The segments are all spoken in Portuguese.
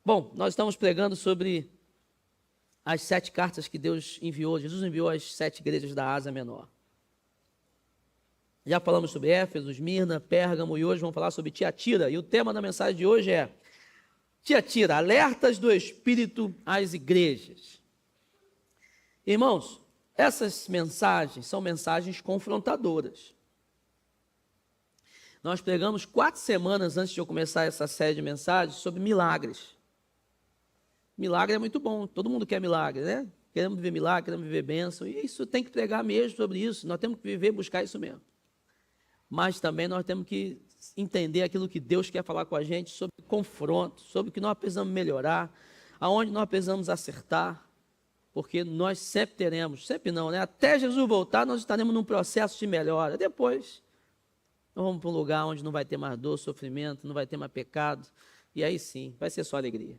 Bom, nós estamos pregando sobre as 7 cartas que Deus enviou, Jesus enviou às 7 igrejas da Ásia Menor. Já falamos sobre Éfeso, Esmirna, Pérgamo e hoje vamos falar sobre Tiatira. E o tema da mensagem de hoje é Tiatira, alertas do Espírito às igrejas. Irmãos, essas mensagens são mensagens confrontadoras. Nós pregamos 4 semanas antes de eu começar essa série de mensagens sobre milagres. Milagre é muito bom, todo mundo quer milagre, né? Queremos viver milagre, queremos viver bênção, e isso tem que pregar mesmo sobre isso, nós temos que viver e buscar isso mesmo. Mas também nós temos que entender aquilo que Deus quer falar com a gente sobre confronto, sobre o que nós precisamos melhorar, aonde nós precisamos acertar, porque nós sempre teremos, sempre não, né? Até Jesus voltar, nós estaremos num processo de melhora. Depois, nós vamos para um lugar onde não vai ter mais dor, sofrimento, não vai ter mais pecado, e aí sim, vai ser só alegria.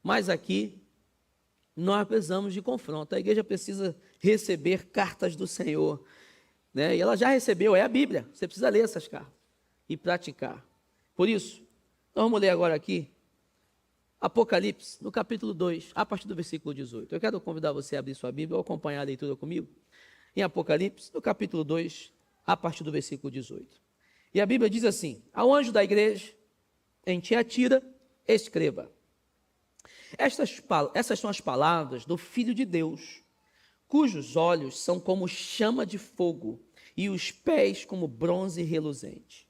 Mas aqui, nós precisamos de confronto. A igreja precisa receber cartas do Senhor, né? E ela já recebeu, é a Bíblia. Você precisa ler essas cartas e praticar. Por isso, nós vamos ler agora aqui Apocalipse, no capítulo 2, a partir do versículo 18. Eu quero convidar você a abrir sua Bíblia ou acompanhar a leitura comigo. Em Apocalipse, no capítulo 2, a partir do versículo 18. E a Bíblia diz assim: ao anjo da igreja em Tiatira, escreva. Essas são as palavras do Filho de Deus, cujos olhos são como chama de fogo e os pés como bronze reluzente.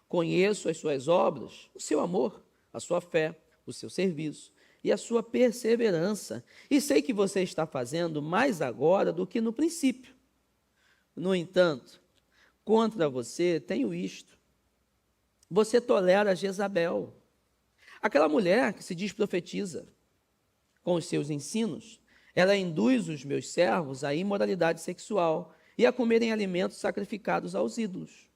Conheço as suas obras, o seu amor, a sua fé, o seu serviço e a sua perseverança, e sei que você está fazendo mais agora do que no princípio. No entanto, contra você tenho isto: você tolera Jezabel, aquela mulher que se diz profetiza. Com os seus ensinos, ela induz os meus servos à imoralidade sexual e a comerem alimentos sacrificados aos ídolos.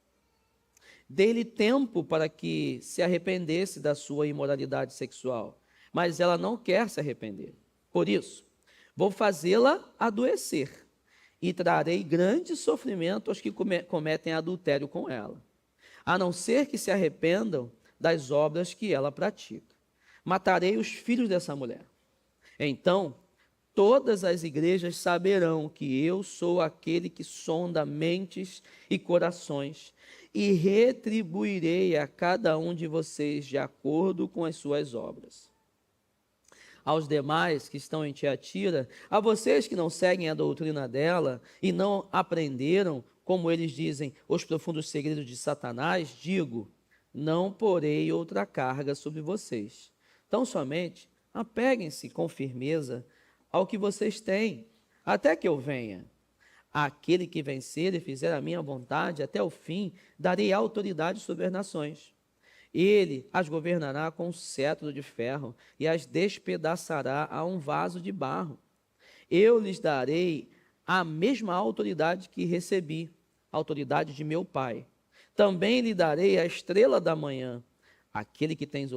Dei-lhe tempo para que se arrependesse da sua imoralidade sexual, mas ela não quer se arrepender. Por isso, vou fazê-la adoecer e trarei grande sofrimento aos que cometem adultério com ela, a não ser que se arrependam das obras que ela pratica. Matarei os filhos dessa mulher. Então, todas as igrejas saberão que eu sou aquele que sonda mentes e corações, e retribuirei a cada um de vocês de acordo com as suas obras. Aos demais que estão em Tiatira, a vocês que não seguem a doutrina dela e não aprenderam, como eles dizem, os profundos segredos de Satanás, digo: não porei outra carga sobre vocês. Tão somente apeguem-se com firmeza ao que vocês têm, até que eu venha. Àquele que vencer e fizer a minha vontade até o fim, darei autoridade sobre as nações. Ele as governará com um cetro de ferro e as despedaçará a um vaso de barro. Eu lhes darei a mesma autoridade que recebi, a autoridade de meu Pai. Também lhe darei a estrela da manhã. Aquele que tem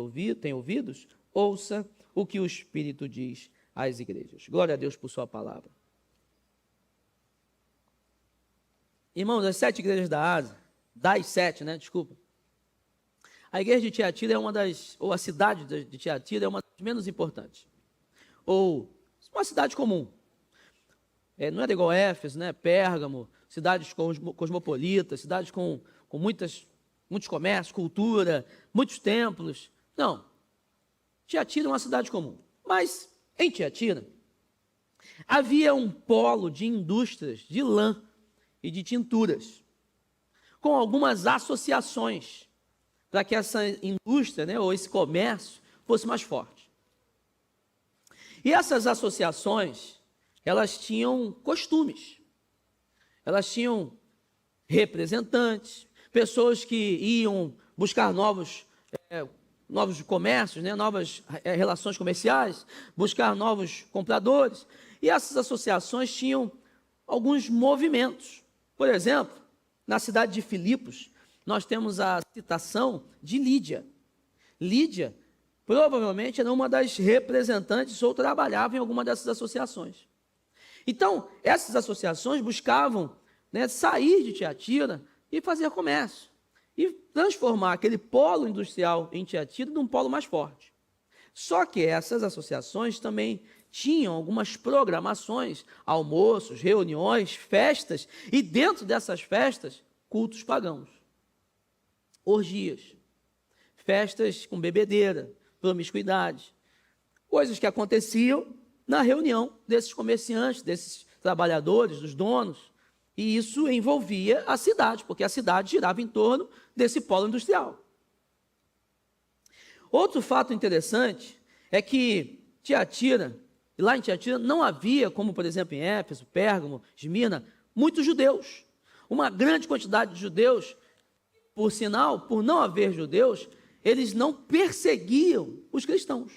ouvidos, ouça o que o Espírito diz às igrejas. Glória a Deus por sua palavra. Irmãos, as 7 igrejas da Ásia, a igreja de Tiatira é ou a cidade de Tiatira é uma das menos importantes. Ou uma cidade comum. Não era igual a Éfeso, né? Pérgamo, cidades cosmopolitas, cidades com muitos comércios, cultura, muitos templos. Não. Tiatira é uma cidade comum. Mas em Tiatira havia um polo de indústrias de lã e de tinturas, com algumas associações, para que essa indústria, né, ou esse comércio fosse mais forte. E essas associações, elas tinham costumes, elas tinham representantes, pessoas que iam buscar novos comércios, né, novas relações comerciais, buscar novos compradores. E essas associações tinham alguns movimentos. Por exemplo, na cidade de Filipos, nós temos a citação de Lídia. Lídia, provavelmente, era uma das representantes ou trabalhava em alguma dessas associações. Então, essas associações buscavam, né, sair de Tiatira e fazer comércio, e transformar aquele polo industrial em Tiatira num polo mais forte. Só que essas associações também tinham algumas programações, almoços, reuniões, festas, e dentro dessas festas, cultos pagãos, orgias, festas com bebedeira, promiscuidade, coisas que aconteciam na reunião desses comerciantes, desses trabalhadores, dos donos, e isso envolvia a cidade, porque a cidade girava em torno desse polo industrial. Outro fato interessante é que lá em Tiatira não havia, como por exemplo em Éfeso, Pérgamo, Esmirna, muitos judeus. Uma grande quantidade de judeus, por sinal, por não haver judeus, eles não perseguiam os cristãos.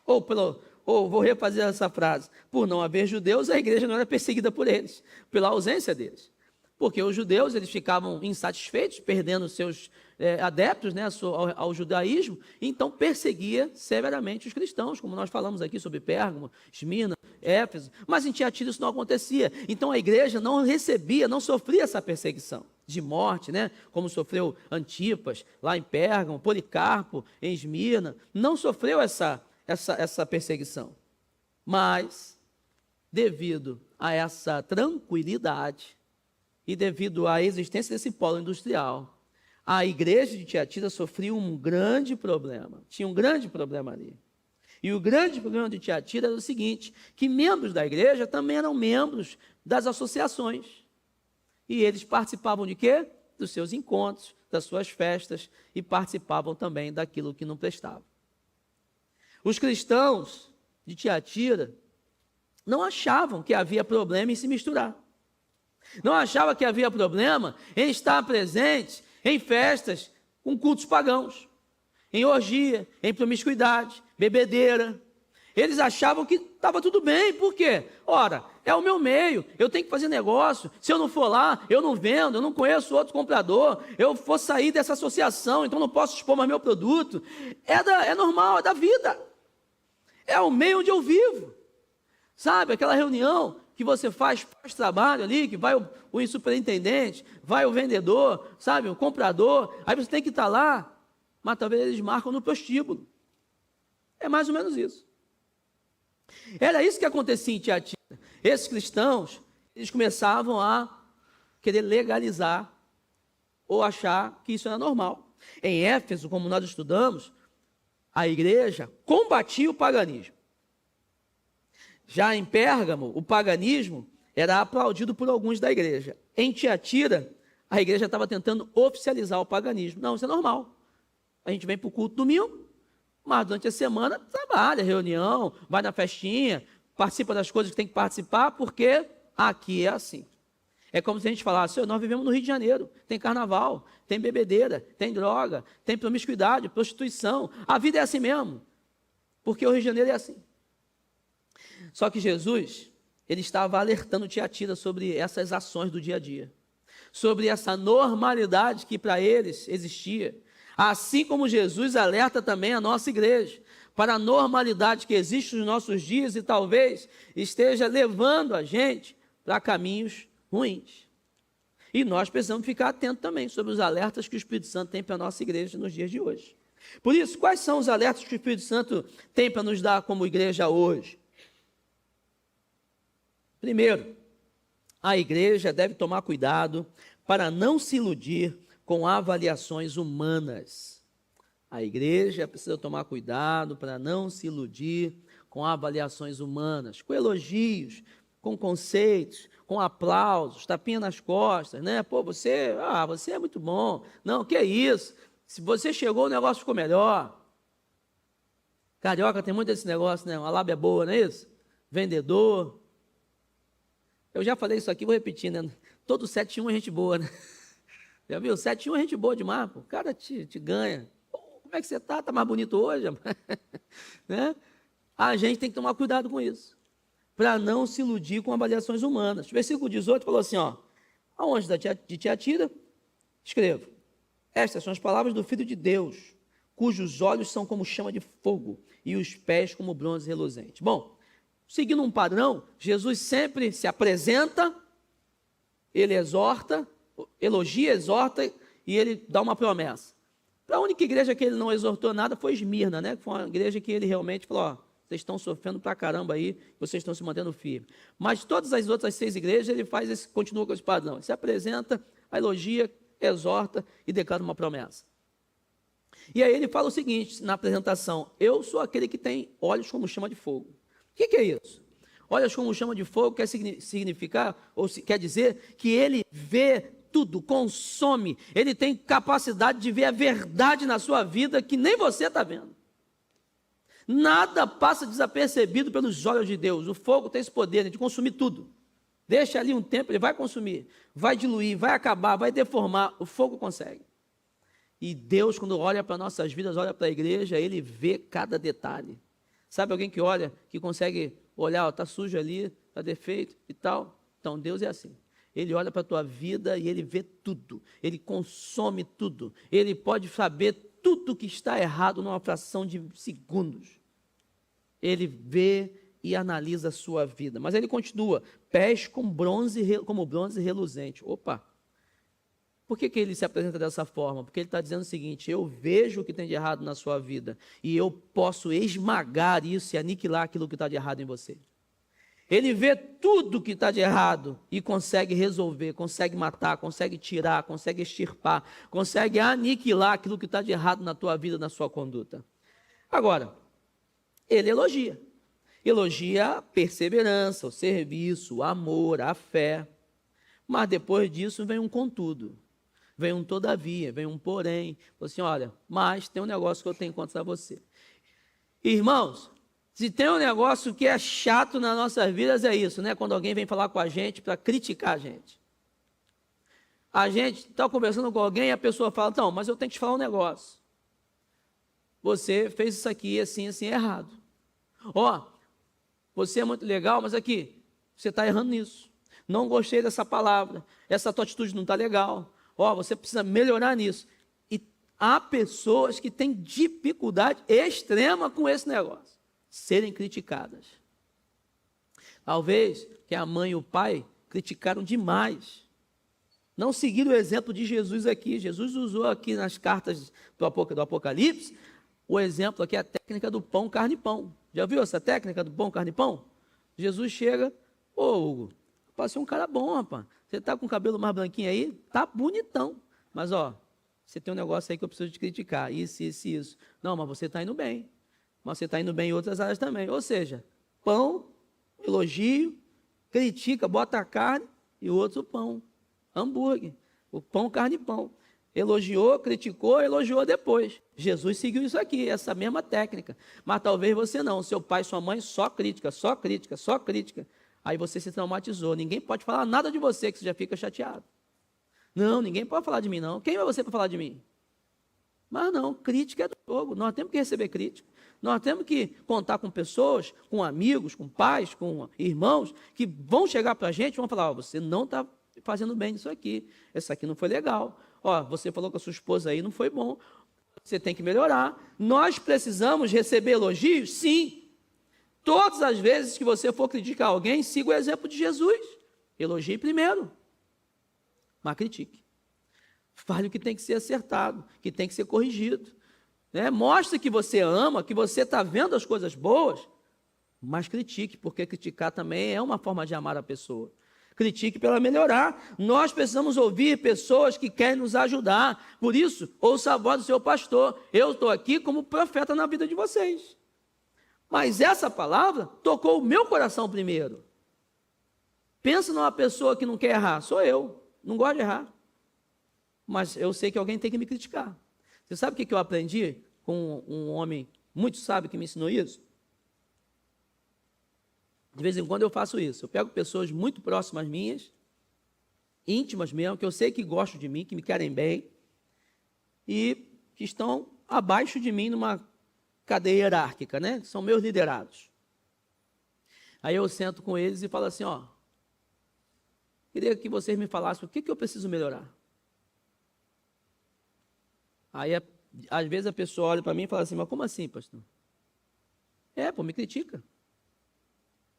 Ou vou refazer essa frase, por não haver judeus, a igreja não era perseguida por eles, pela ausência deles. Porque os judeus, eles ficavam insatisfeitos, perdendo seus adeptos, né, ao judaísmo, então perseguia severamente os cristãos, como nós falamos aqui sobre Pérgamo, Esmirna, Éfeso, mas em Tiatira isso não acontecia. Então a igreja não recebia, não sofria essa perseguição de morte, né, como sofreu Antipas, lá em Pérgamo, Policarpo, em Esmirna, não sofreu essa perseguição. Mas, devido a essa tranquilidade e devido à existência desse polo industrial, a igreja de Tiatira sofria um grande problema. Tinha um grande problema ali. E o grande problema de Tiatira era o seguinte, que membros da igreja também eram membros das associações. E eles participavam de quê? Dos seus encontros, das suas festas, e participavam também daquilo que não prestava. Os cristãos de Tiatira não achavam que havia problema em se misturar. Não achavam que havia problema em estar presente em festas com cultos pagãos, em orgia, em promiscuidade, bebedeira. Eles achavam que estava tudo bem, por quê? Ora, é o meu meio, eu tenho que fazer negócio, se eu não for lá, eu não vendo, eu não conheço outro comprador, eu vou sair dessa associação, então não posso expor mais meu produto. É normal, é da vida. É o meio onde eu vivo. Sabe, aquela reunião que você faz trabalho ali, que vai o superintendente, vai o vendedor, sabe, o comprador, aí você tem que estar lá, mas talvez eles marcam no prostíbulo. É mais ou menos isso. Era isso que acontecia em Tiatira. Esses cristãos, eles começavam a querer legalizar ou achar que isso era normal. Em Éfeso, como nós estudamos, a igreja combatia o paganismo. Já em Pérgamo, o paganismo era aplaudido por alguns da igreja. Em Tiatira, a igreja estava tentando oficializar o paganismo. Não, isso é normal. A gente vem para o culto domingo, mas durante a semana trabalha, reunião, vai na festinha, participa das coisas que tem que participar, porque aqui é assim. É como se a gente falasse, nós vivemos no Rio de Janeiro, tem carnaval, tem bebedeira, tem droga, tem promiscuidade, prostituição. A vida é assim mesmo, porque o Rio de Janeiro é assim. Só que Jesus, ele estava alertando Tiatira sobre essas ações do dia a dia, sobre essa normalidade que para eles existia, assim como Jesus alerta também a nossa igreja, para a normalidade que existe nos nossos dias e talvez esteja levando a gente para caminhos ruins. E nós precisamos ficar atentos também sobre os alertas que o Espírito Santo tem para a nossa igreja nos dias de hoje. Por isso, quais são os alertas que o Espírito Santo tem para nos dar como igreja hoje? Primeiro, a igreja deve tomar cuidado para não se iludir com avaliações humanas. A igreja precisa tomar cuidado para não se iludir com avaliações humanas, com elogios, com conceitos, com aplausos, tapinha nas costas, né? Pô, você é muito bom. Não, que é isso? Se você chegou, o negócio ficou melhor. Carioca tem muito esse negócio, né? Uma lábia boa, não é isso? Vendedor. Eu já falei isso aqui, vou repetir, né? Todo 7-1 é gente boa, né? Já viu? 7-1 é gente boa demais, pô. O cara te ganha. Pô, como é que você tá? Tá mais bonito hoje? Né? A gente tem que tomar cuidado com isso, para não se iludir com avaliações humanas. O versículo 18 falou assim, aonde de Tiatira, escrevo, estas são as palavras do Filho de Deus, cujos olhos são como chama de fogo e os pés como bronze reluzente. Bom, seguindo um padrão, Jesus sempre se apresenta, ele exorta, elogia, exorta e ele dá uma promessa. A única igreja que ele não exortou nada foi Esmirna, né? Foi uma igreja que ele realmente falou, ó, vocês estão sofrendo pra caramba aí, vocês estão se mantendo firmes. Mas todas as outras 6 igrejas, ele continua com esse padrão. Ele se apresenta, elogia, exorta e declara uma promessa. E aí ele fala o seguinte, na apresentação, eu sou aquele que tem olhos como chama de fogo. O que é isso? Olhos como chama de fogo quer significar, ou quer dizer que ele vê tudo, consome, ele tem capacidade de ver a verdade na sua vida que nem você está vendo. Nada passa desapercebido pelos olhos de Deus. O fogo tem esse poder de consumir tudo. Deixa ali um tempo, ele vai consumir, vai diluir, vai acabar, vai deformar. O fogo consegue. E Deus, quando olha para nossas vidas, olha para a igreja, ele vê cada detalhe. Sabe alguém que olha, que consegue olhar, está sujo ali, está defeito e tal? Então Deus é assim. Ele olha para a tua vida e ele vê tudo. Ele consome tudo. Ele pode saber tudo que está errado numa fração de segundos. Ele vê e analisa a sua vida. Mas ele continua, pés como bronze reluzente. Opa! Por que ele se apresenta dessa forma? Porque ele está dizendo o seguinte, eu vejo o que tem de errado na sua vida e eu posso esmagar isso e aniquilar aquilo que está de errado em você. Ele vê tudo que está de errado e consegue resolver, consegue matar, consegue tirar, consegue extirpar, consegue aniquilar aquilo que está de errado na tua vida, na sua conduta. Agora, ele elogia. Elogia a perseverança, o serviço, o amor, a fé. Mas depois disso vem um contudo. Vem um todavia, vem um porém. Assim, olha, mas tem um negócio que eu tenho contra você. Irmãos, se tem um negócio que é chato nas nossas vidas, é isso, né? Quando alguém vem falar com a gente para criticar a gente. A gente está conversando com alguém e a pessoa fala, não, mas eu tenho que te falar um negócio. Você fez isso aqui assim, assim, errado. Ó, você é muito legal, mas aqui, você está errando nisso. Não gostei dessa palavra, essa tua atitude não está legal. Ó, você precisa melhorar nisso. E há pessoas que têm dificuldade extrema com esse negócio. Serem criticadas. Talvez que a mãe e o pai criticaram demais. Não seguiram o exemplo de Jesus aqui. Jesus usou aqui nas cartas do Apocalipse, o exemplo aqui é a técnica do pão, carne e pão. Já viu essa técnica do pão, carne e pão? Jesus chega, ô Hugo, você é um cara bom, rapaz. Você está com o cabelo mais branquinho aí? Tá bonitão. Mas, ó, você tem um negócio aí que eu preciso te criticar. Isso, isso, isso. Não, mas você está indo bem. Mas você está indo bem em outras áreas também. Ou seja, pão, elogio, critica, bota a carne e o outro pão. Hambúrguer. O pão, carne e pão. Elogiou, criticou, elogiou depois. Jesus seguiu isso aqui, essa mesma técnica. Mas talvez você não. Seu pai e sua mãe só crítica, só crítica, só crítica. Aí você se traumatizou. Ninguém pode falar nada de você que você já fica chateado. Não, ninguém pode falar de mim, não. Quem é você para falar de mim? Mas não, crítica é do jogo. Nós temos que receber crítica. Nós temos que contar com pessoas, com amigos, com pais, com irmãos, que vão chegar para a gente e vão falar, ó, você não está fazendo bem isso aqui. Isso aqui não foi legal. Ó, você falou com a sua esposa aí, não foi bom. Você tem que melhorar. Nós precisamos receber elogios? Sim. Todas as vezes que você for criticar alguém, siga o exemplo de Jesus. Elogie primeiro, mas critique. Fale o que tem que ser acertado, que tem que ser corrigido. Né? Mostre que você ama, que você está vendo as coisas boas, mas critique, porque criticar também é uma forma de amar a pessoa. Critique para ela melhorar. Nós precisamos ouvir pessoas que querem nos ajudar. Por isso, ouça a voz do seu pastor. Eu estou aqui como profeta na vida de vocês. Mas essa palavra tocou o meu coração primeiro. Pensa numa pessoa que não quer errar. Sou eu, não gosto de errar. Mas eu sei que alguém tem que me criticar. Você sabe o que eu aprendi com um homem muito sábio que me ensinou isso? De vez em quando eu faço isso. Eu pego pessoas muito próximas minhas, íntimas mesmo, que eu sei que gostam de mim, que me querem bem, e que estão abaixo de mim numa cadeia hierárquica, né? São meus liderados. Aí eu sento com eles e falo assim, ó, queria que vocês me falassem o que eu preciso melhorar. Aí, às vezes, a pessoa olha para mim e fala assim, mas como assim, pastor? Me critica.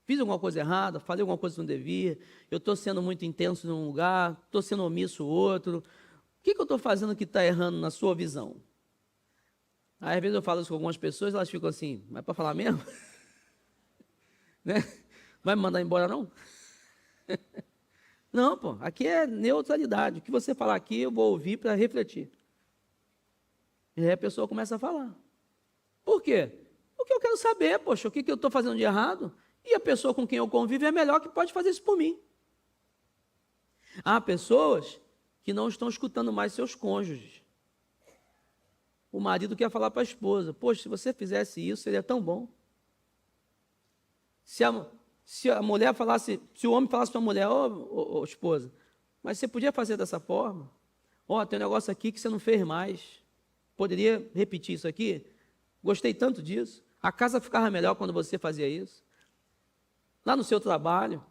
Fiz alguma coisa errada, falei alguma coisa que não devia, eu estou sendo muito intenso num lugar, estou sendo omisso no outro. O que eu estou fazendo que está errando na sua visão? Aí, às vezes eu falo isso com algumas pessoas, elas ficam assim, mas para falar mesmo? Né? Vai me mandar embora não? Não, pô, aqui é neutralidade. O que você falar aqui, eu vou ouvir para refletir. E aí a pessoa começa a falar. Por quê? Porque eu quero saber, poxa, o que eu estou fazendo de errado? E a pessoa com quem eu convivo é melhor que pode fazer isso por mim. Há pessoas que não estão escutando mais seus cônjuges. O marido quer falar para a esposa, poxa, se você fizesse isso, seria tão bom. Se a mulher falasse, se o homem falasse para a mulher, ô, esposa, mas você podia fazer dessa forma? Ó, tem um negócio aqui que você não fez mais. Poderia repetir isso aqui? Gostei tanto disso. A casa ficava melhor quando você fazia isso. Lá no seu trabalho,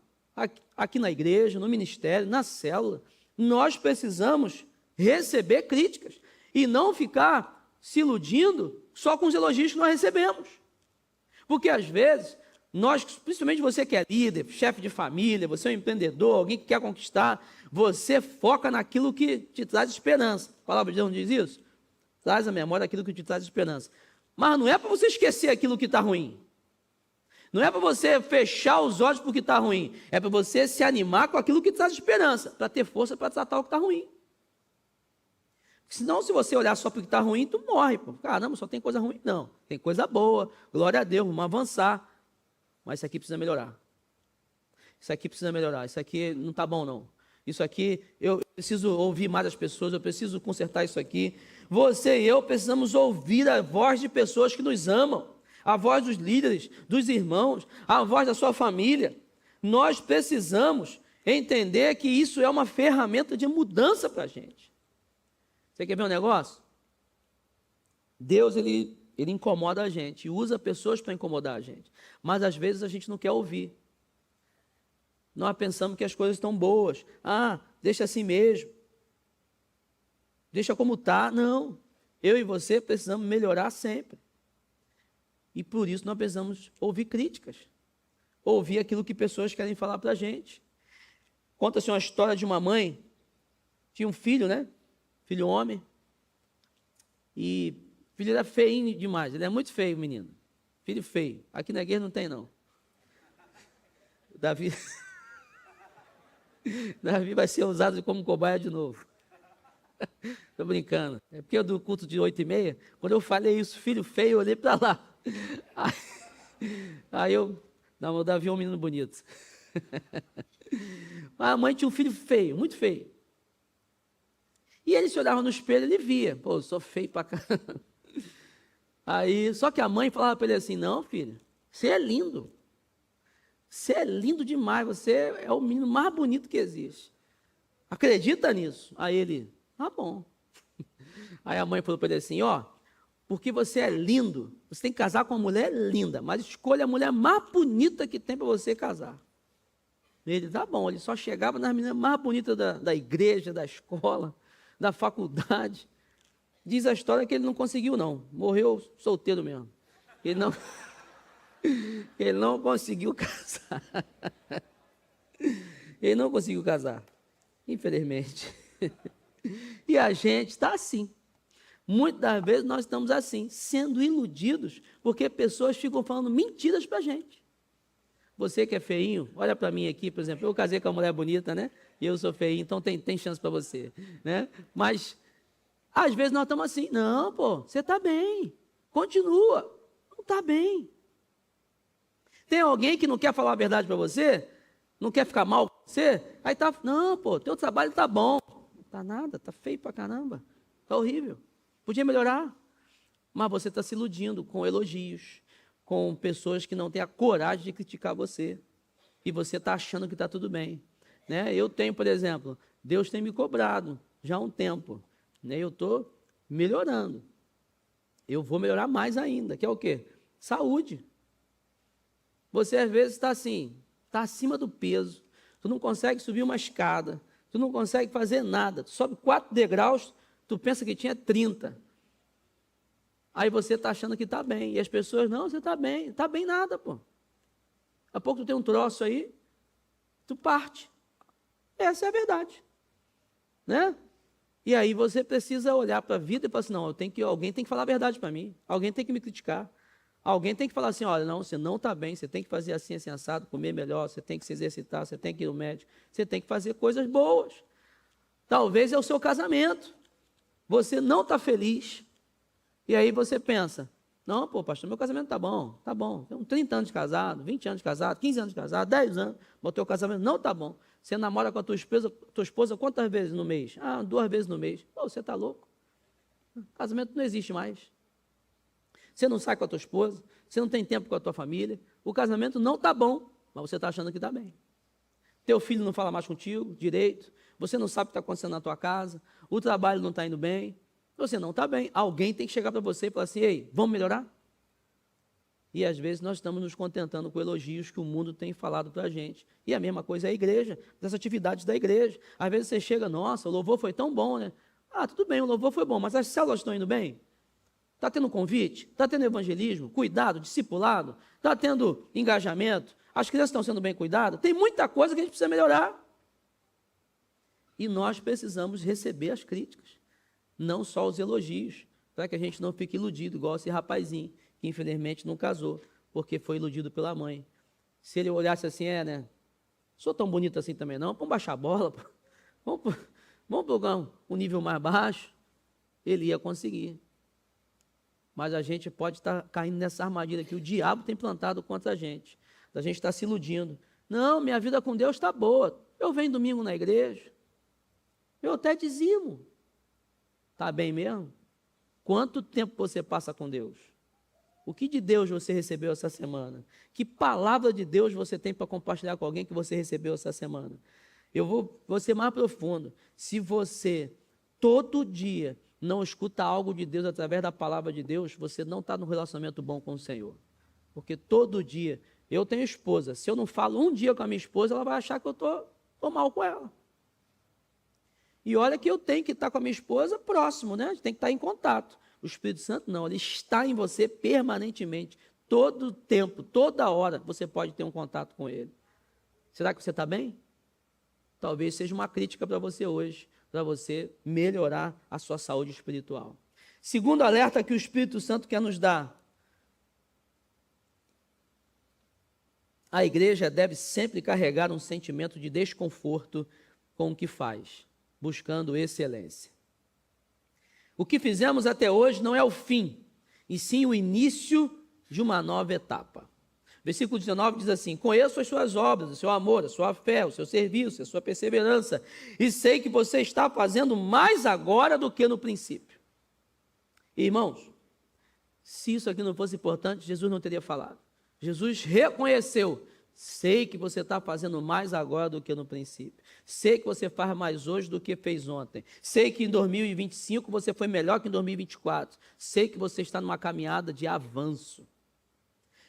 aqui na igreja, no ministério, na célula, nós precisamos receber críticas e não ficar se iludindo só com os elogios que nós recebemos. Porque às vezes, nós, principalmente você que é líder, chefe de família, você é um empreendedor, alguém que quer conquistar, você foca naquilo que te traz esperança. A palavra de Deus não diz isso? Traz à memória aquilo que te traz esperança. Mas não é para você esquecer aquilo que está ruim. Não é para você fechar os olhos porque está ruim. É para você se animar com aquilo que traz esperança, para ter força para tratar o que está ruim. Senão, se você olhar só para o que está ruim, tu morre. Pô. Caramba, só tem coisa ruim. Não, tem coisa boa. Glória a Deus, vamos avançar. Mas isso aqui precisa melhorar. Isso aqui precisa melhorar. Isso aqui não está bom, não. Isso aqui, eu preciso ouvir mais as pessoas, eu preciso consertar isso aqui. Você e eu precisamos ouvir a voz de pessoas que nos amam, a voz dos líderes, dos irmãos, a voz da sua família. Nós precisamos entender que isso é uma ferramenta de mudança para a gente. Você quer ver um negócio? Deus, ele incomoda a gente, usa pessoas para incomodar a gente. Mas às vezes a gente não quer ouvir. Nós pensamos que as coisas estão boas. Ah, deixa assim mesmo. Deixa como está. Não. Eu e você precisamos melhorar sempre. E por isso nós precisamos ouvir críticas. Ouvir aquilo que pessoas querem falar para a gente. Conta-se uma história de uma mãe. Tinha um filho, né? Filho homem. E o filho era feinho demais. Ele é muito feio, menino. Filho feio. Aqui na igreja não tem, não. Davi vai ser usado como cobaia de novo. Estou brincando. É porque eu do culto de 8h30, quando eu falei isso, filho feio, eu olhei para lá. Aí o Davi é um menino bonito. Mas a mãe tinha um filho feio, muito feio. E ele se olhava no espelho, ele via. Pô, eu sou feio pra caramba. Aí, só que a mãe falava para ele assim, não, filho, você é lindo. Você é lindo demais, você é o menino mais bonito que existe. Acredita nisso? Aí ele, tá bom. Aí a mãe falou para ele assim, ó, porque você é lindo, você tem que casar com uma mulher linda, mas escolha a mulher mais bonita que tem para você casar. Ele, tá bom, ele só chegava nas meninas mais bonitas da igreja, da escola, da faculdade. Diz a história que ele não conseguiu não, morreu solteiro mesmo. Ele não conseguiu casar. Ele não conseguiu casar, infelizmente. E a gente está assim. Muitas das vezes nós estamos assim, sendo iludidos, porque pessoas ficam falando mentiras para a gente. Você que é feinho, olha para mim aqui, por exemplo, eu casei com uma mulher bonita, né? E eu sou feinho, então tem chance para você, né? Mas, às vezes nós estamos assim, não, pô, você está bem, continua, não está bem. Tem alguém que não quer falar a verdade para você? Não quer ficar mal com você? Aí tá, não, pô, teu trabalho tá bom. Não tá nada, tá feio pra caramba. Tá horrível. Podia melhorar. Mas você está se iludindo com elogios, com pessoas que não têm a coragem de criticar você. E você está achando que está tudo bem. Né? Eu tenho, por exemplo, Deus tem me cobrado já há um tempo. Né? Eu estou melhorando. Eu vou melhorar mais ainda, que é o quê? Saúde. Você às vezes está assim, está acima do peso, tu não consegue subir uma escada, tu não consegue fazer nada, tu sobe 4 degraus, tu pensa que tinha 30. Aí você está achando que está bem, e as pessoas, não, você está bem nada, pô. Daqui a pouco tu tem um troço aí, tu parte. Essa é a verdade, né? E aí você precisa olhar para a vida e falar assim, não, alguém tem que falar a verdade para mim, alguém tem que me criticar, alguém tem que falar assim, olha, não, você não está bem, você tem que fazer assim, assim, assado, comer melhor, você tem que se exercitar, você tem que ir ao médico, você tem que fazer coisas boas. Talvez é o seu casamento, você não está feliz, e aí você pensa, não, pô, pastor, meu casamento está bom, tenho 30 anos de casado, 20 anos de casado, 15 anos de casado, 10 anos, mas o teu casamento não está bom. Você namora com a tua esposa quantas vezes no mês? 2 vezes no mês. Pô, você está louco? Casamento não existe mais. Você não sai com a tua esposa, você não tem tempo com a tua família, o casamento não está bom, mas você está achando que está bem. Teu filho não fala mais contigo direito, você não sabe o que está acontecendo na tua casa, o trabalho não está indo bem, você não está bem. Alguém tem que chegar para você e falar assim, ei, vamos melhorar? E às vezes nós estamos nos contentando com elogios que o mundo tem falado para a gente. E a mesma coisa é a igreja, das atividades da igreja. Às vezes você chega, nossa, o louvor foi tão bom, né? Tudo bem, o louvor foi bom, mas as células estão indo bem? Está tendo convite? Está tendo evangelismo? Cuidado, discipulado? Está tendo engajamento? As crianças estão sendo bem cuidadas? Tem muita coisa que a gente precisa melhorar. E nós precisamos receber as críticas, não só os elogios, para que a gente não fique iludido, igual esse rapazinho, que infelizmente não casou, porque foi iludido pela mãe. Se ele olhasse assim, né? Sou tão bonito assim também não, vamos baixar a bola, vamos pegar um nível mais baixo, ele ia conseguir. Mas a gente pode estar caindo nessa armadilha que o diabo tem plantado contra a gente está se iludindo. Não, minha vida com Deus está boa, eu venho domingo na igreja, eu até dizimo. Está bem mesmo? Quanto tempo você passa com Deus? O que de Deus você recebeu essa semana? Que palavra de Deus você tem para compartilhar com alguém que você recebeu essa semana? Eu vou ser mais profundo. Se você, todo dia, não escuta algo de Deus através da palavra de Deus, você não está num relacionamento bom com o Senhor. Porque todo dia, eu tenho esposa, se eu não falo um dia com a minha esposa, ela vai achar que eu estou mal com ela. E olha que eu tenho que estar com a minha esposa próximo, né? A gente tem que estar em contato. O Espírito Santo não, ele está em você permanentemente, todo tempo, toda hora, você pode ter um contato com ele. Será que você está bem? Talvez seja uma crítica para você hoje, para você melhorar a sua saúde espiritual. Segundo alerta que o Espírito Santo quer nos dar, a igreja deve sempre carregar um sentimento de desconforto com o que faz, buscando excelência. O que fizemos até hoje não é o fim, e sim o início de uma nova etapa. Versículo 19 diz assim, conheço as suas obras, o seu amor, a sua fé, o seu serviço, a sua perseverança, e sei que você está fazendo mais agora do que no princípio. Irmãos, se isso aqui não fosse importante, Jesus não teria falado. Jesus reconheceu, sei que você está fazendo mais agora do que no princípio. Sei que você faz mais hoje do que fez ontem. Sei que em 2025 você foi melhor que em 2024. Sei que você está numa caminhada de avanço.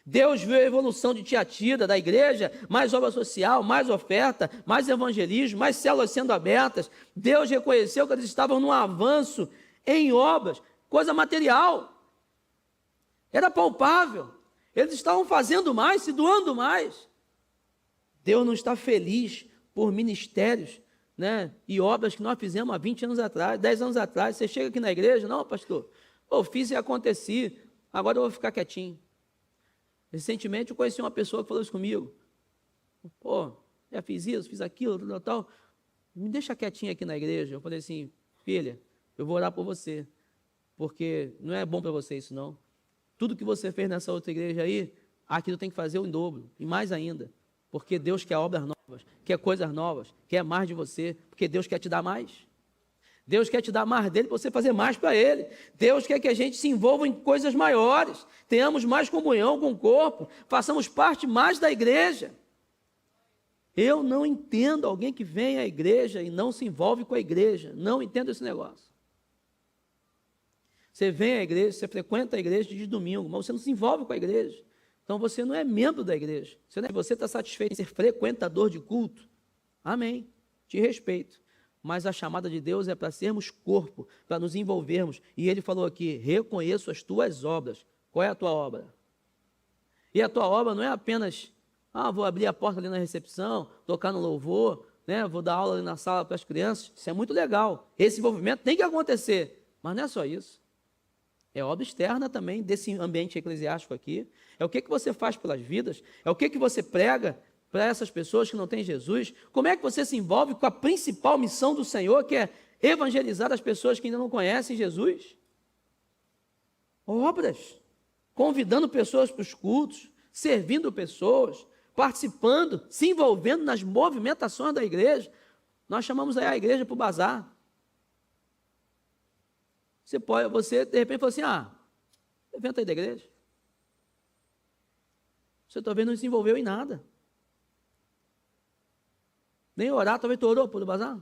Deus viu a evolução de Tiatira, da igreja, mais obra social, mais oferta, mais evangelismo, mais células sendo abertas. Deus reconheceu que eles estavam num avanço em obras, coisa material. Era palpável. Eles estavam fazendo mais, se doando mais. Deus não está feliz por ministérios, né, e obras que nós fizemos há 20 anos atrás, 10 anos atrás. Você chega aqui na igreja, não, pastor, eu fiz e aconteci, agora eu vou ficar quietinho. Recentemente eu conheci uma pessoa que falou isso comigo. Pô, já fiz isso, fiz aquilo, tal. Me deixa quietinho aqui na igreja. Eu falei assim, filha, eu vou orar por você, porque não é bom para você isso não. Tudo que você fez nessa outra igreja aí, aquilo tem que fazer em dobro, e mais ainda. Porque Deus quer obras novas, quer coisas novas, quer mais de você, porque Deus quer te dar mais. Deus quer te dar mais dele para você fazer mais para ele. Deus quer que a gente se envolva em coisas maiores, tenhamos mais comunhão com o corpo, façamos parte mais da igreja. Eu não entendo alguém que vem à igreja e não se envolve com a igreja. Não entendo esse negócio. Você vem à igreja, você frequenta a igreja de domingo, mas você não se envolve com a igreja. Então você não é membro da igreja. Você está satisfeito em ser frequentador de culto? Amém. Te respeito. Mas a chamada de Deus é para sermos corpo, para nos envolvermos. E ele falou aqui, reconheço as tuas obras. Qual é a tua obra? E a tua obra não é apenas, vou abrir a porta ali na recepção, tocar no louvor, né? Vou dar aula ali na sala para as crianças. Isso é muito legal. Esse envolvimento tem que acontecer. Mas não é só isso. É obra externa também desse ambiente eclesiástico aqui. É o que você faz pelas vidas. É o que você prega para essas pessoas que não têm Jesus. Como é que você se envolve com a principal missão do Senhor, que é evangelizar as pessoas que ainda não conhecem Jesus? Obras. Convidando pessoas para os cultos, servindo pessoas, participando, se envolvendo nas movimentações da igreja. Nós chamamos aí a igreja para o bazar. Você de repente fala assim, evento aí da igreja. Você talvez não se envolveu em nada. Nem orar, talvez tu orou por o bazar.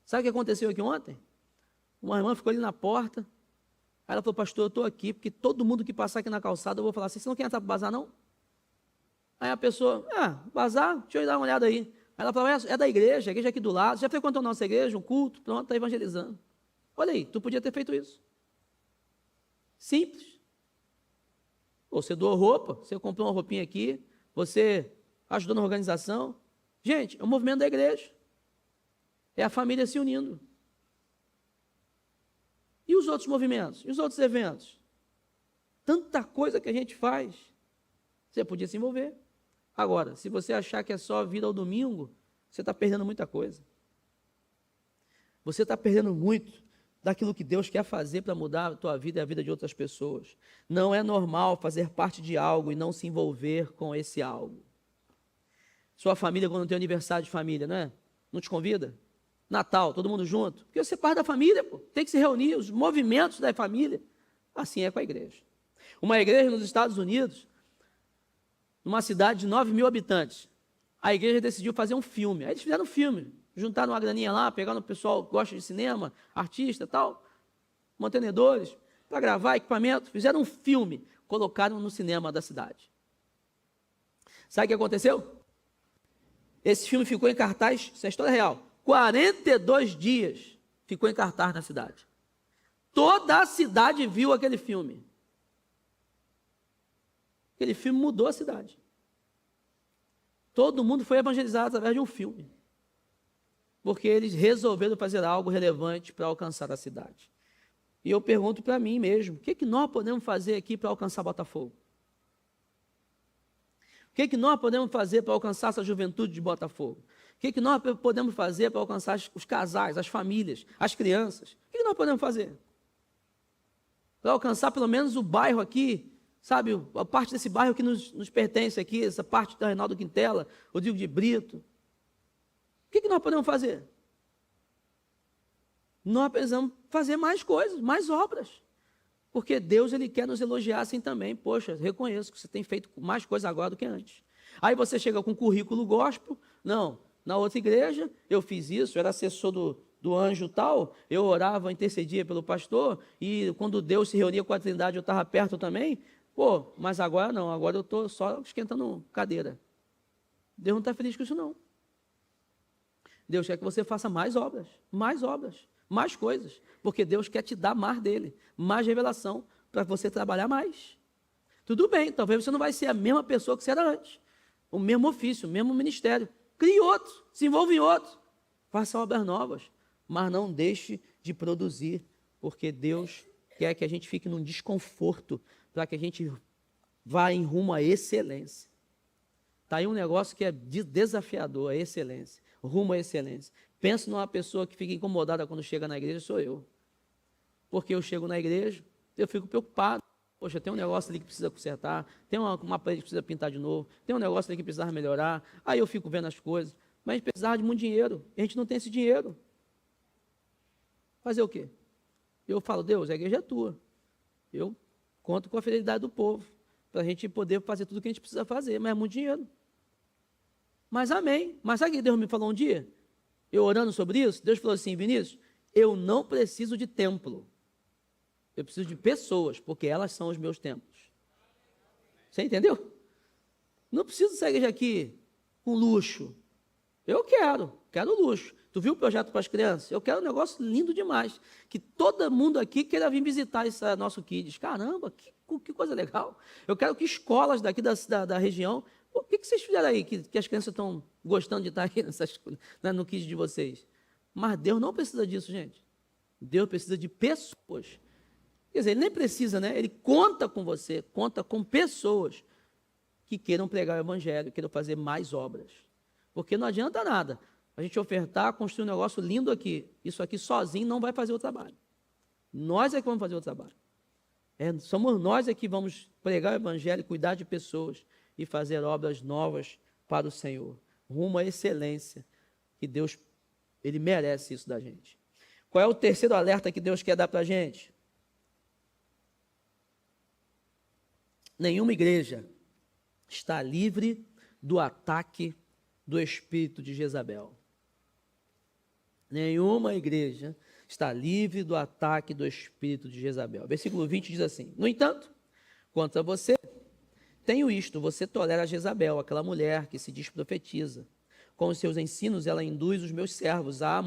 Sabe o que aconteceu aqui ontem? Uma irmã ficou ali na porta. Aí ela falou, pastor, eu estou aqui, porque todo mundo que passar aqui na calçada, eu vou falar assim, você não quer entrar para o bazar, não? Aí a pessoa, bazar? Deixa eu dar uma olhada aí. Aí ela falou, é da igreja, a igreja aqui do lado, já frequentou a nossa igreja, um culto, pronto, está evangelizando. Olha aí, tu podia ter feito isso. Simples. Você doou roupa, você comprou uma roupinha aqui, você ajudou na organização. Gente, é o movimento da igreja. É a família se unindo. E os outros movimentos? E os outros eventos? Tanta coisa que a gente faz. Você podia se envolver. Agora, se você achar que é só vir ao domingo, você está perdendo muita coisa. Você está perdendo muito daquilo que Deus quer fazer para mudar a tua vida e a vida de outras pessoas. Não é normal fazer parte de algo e não se envolver com esse algo. Sua família, quando tem aniversário de família, não é? Não te convida? Natal, todo mundo junto. Porque você é parte da família, pô. Tem que se reunir, os movimentos da família. Assim é com a igreja. Uma igreja nos Estados Unidos, numa cidade de 9 mil habitantes, a igreja decidiu fazer um filme. Aí eles fizeram um filme, juntaram uma graninha lá, pegaram o pessoal que gosta de cinema, artista e tal, mantenedores, para gravar equipamento, fizeram um filme, colocaram no cinema da cidade. Sabe o que aconteceu? Esse filme ficou em cartaz, isso é história real, 42 dias ficou em cartaz na cidade. Toda a cidade viu aquele filme. Aquele filme mudou a cidade. Todo mundo foi evangelizado através de um filme. Porque eles resolveram fazer algo relevante para alcançar a cidade. E eu pergunto para mim mesmo, o que nós podemos fazer aqui para alcançar Botafogo? O que nós podemos fazer para alcançar essa juventude de Botafogo? O que nós podemos fazer para alcançar os casais, as famílias, as crianças? O que nós podemos fazer? Para alcançar pelo menos o bairro aqui, sabe, a parte desse bairro que nos pertence aqui, essa parte da Reinaldo Quintela, Rodrigo de Brito. O que nós podemos fazer? Nós precisamos fazer mais coisas, mais obras. Porque Deus, Ele quer nos elogiar assim também. Poxa, reconheço que você tem feito mais coisa agora do que antes. Aí você chega com currículo gospel. Não, na outra igreja eu fiz isso, eu era assessor do anjo tal, eu orava, intercedia pelo pastor, e quando Deus se reunia com a Trindade eu estava perto também. Pô, mas agora não, agora eu estou só esquentando cadeira. Deus não está feliz com isso não. Deus quer que você faça mais obras, mais coisas, porque Deus quer te dar mais dele, mais revelação, para você trabalhar mais. Tudo bem, talvez você não vai ser a mesma pessoa que você era antes, o mesmo ofício, o mesmo ministério. Crie outro, se envolva em outro, faça obras novas, mas não deixe de produzir, porque Deus quer que a gente fique num desconforto, para que a gente vá em rumo à excelência. Está aí um negócio que é desafiador, a excelência, rumo à excelência. Pensa numa pessoa que fica incomodada quando chega na igreja, sou eu. Porque eu chego na igreja, eu fico preocupado. Poxa, tem um negócio ali que precisa consertar, tem uma parede que precisa pintar de novo, tem um negócio ali que precisa melhorar. Aí eu fico vendo as coisas. Mas a gente precisava de muito dinheiro, e a gente não tem esse dinheiro. Fazer o quê? Eu falo, Deus, a igreja é tua. Eu conto com a fidelidade do povo, para a gente poder fazer tudo o que a gente precisa fazer, mas é muito dinheiro. Mas amém. Mas sabe o que Deus me falou um dia? Eu orando sobre isso, Deus falou assim, Vinícius, eu não preciso de templo. Eu preciso de pessoas, porque elas são os meus templos. Você entendeu? Não preciso sair igreja aqui com luxo. Eu quero luxo. Tu viu o projeto para as crianças? Eu quero um negócio lindo demais. Que todo mundo aqui queira vir visitar esse nosso Kids. Caramba, que coisa legal. Eu quero que escolas daqui da região O que vocês fizeram aí, que as crianças estão gostando de estar aqui no kids de vocês? Mas Deus não precisa disso, gente. Deus precisa de pessoas. Quer dizer, ele nem precisa, né? Ele conta com você, conta com pessoas que queiram pregar o evangelho, queiram fazer mais obras. Porque não adianta nada a gente ofertar, construir um negócio lindo aqui. Isso aqui sozinho não vai fazer o trabalho. Nós é que vamos fazer o trabalho. Somos nós é que vamos pregar o evangelho, cuidar de pessoas e fazer obras novas para o Senhor. Rumo à excelência, que Deus, Ele merece isso da gente. Qual é o terceiro alerta que Deus quer dar para a gente? Nenhuma igreja está livre do ataque do espírito de Jezabel. Nenhuma igreja está livre do ataque do espírito de Jezabel. Versículo 20 diz assim: no entanto, contra você, tenho isto, você tolera Jezabel, aquela mulher que se diz profetiza. Com os seus ensinos, ela induz os meus servos à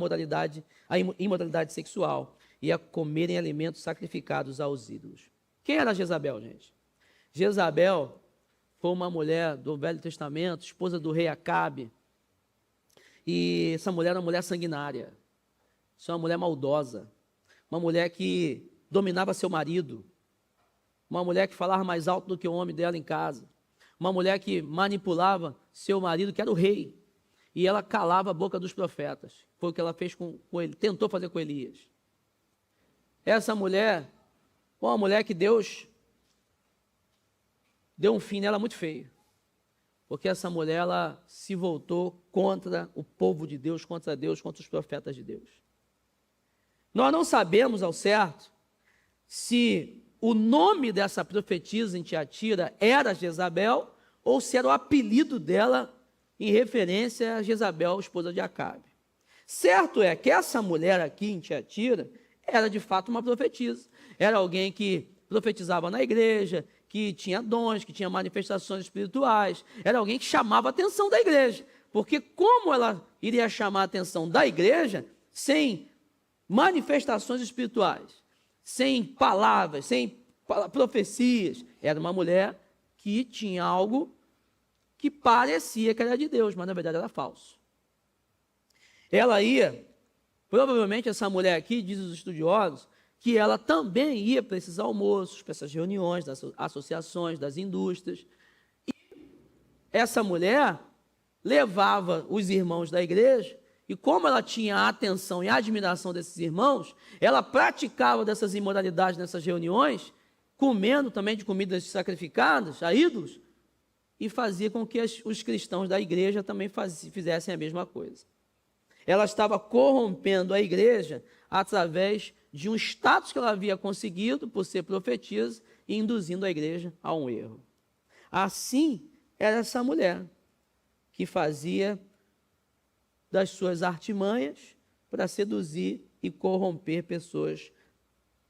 imoralidade sexual e a comerem alimentos sacrificados aos ídolos. Quem era Jezabel, gente? Jezabel foi uma mulher do Velho Testamento, esposa do rei Acabe. E essa mulher era uma mulher sanguinária. Isso é uma mulher maldosa. Uma mulher que dominava seu marido. Uma mulher que falava mais alto do que o homem dela em casa. Uma mulher que manipulava seu marido, que era o rei. E ela calava a boca dos profetas. Foi o que ela fez com ele, tentou fazer com Elias. Essa mulher foi uma mulher que Deus deu um fim nela muito feio. Porque essa mulher, ela se voltou contra o povo de Deus, contra os profetas de Deus. Nós não sabemos ao certo se o nome dessa profetisa em Tiatira era Jezabel ou se era o apelido dela em referência a Jezabel, esposa de Acabe. Certo é que essa mulher aqui em Tiatira era de fato uma profetisa. Era alguém que profetizava na igreja, que tinha dons, que tinha manifestações espirituais. Era alguém que chamava a atenção da igreja. Porque como ela iria chamar a atenção da igreja sem manifestações espirituais, sem palavras, sem profecias? Era uma mulher que tinha algo que parecia que era de Deus, mas na verdade era falso. Ela ia, provavelmente essa mulher aqui, diz os estudiosos, que ela também ia para esses almoços, para essas reuniões das associações, das indústrias. E essa mulher levava os irmãos da igreja, e como ela tinha a atenção e a admiração desses irmãos, ela praticava dessas imoralidades nessas reuniões, comendo também de comidas sacrificadas a ídolos, e fazia com que os cristãos da igreja também fizessem a mesma coisa. Ela estava corrompendo a igreja através de um status que ela havia conseguido por ser profetisa e induzindo a igreja a um erro. Assim era essa mulher que fazia das suas artimanhas para seduzir e corromper pessoas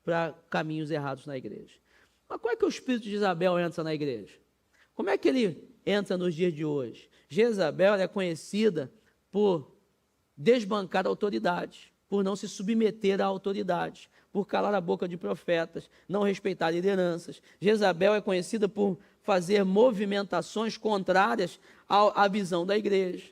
para caminhos errados na igreja. Mas como é que o espírito de Jezabel entra na igreja? Como é que ele entra nos dias de hoje? Jezabel é conhecida por desbancar a autoridade, por não se submeter à autoridade, por calar a boca de profetas, não respeitar lideranças. Jezabel é conhecida por fazer movimentações contrárias à visão da igreja.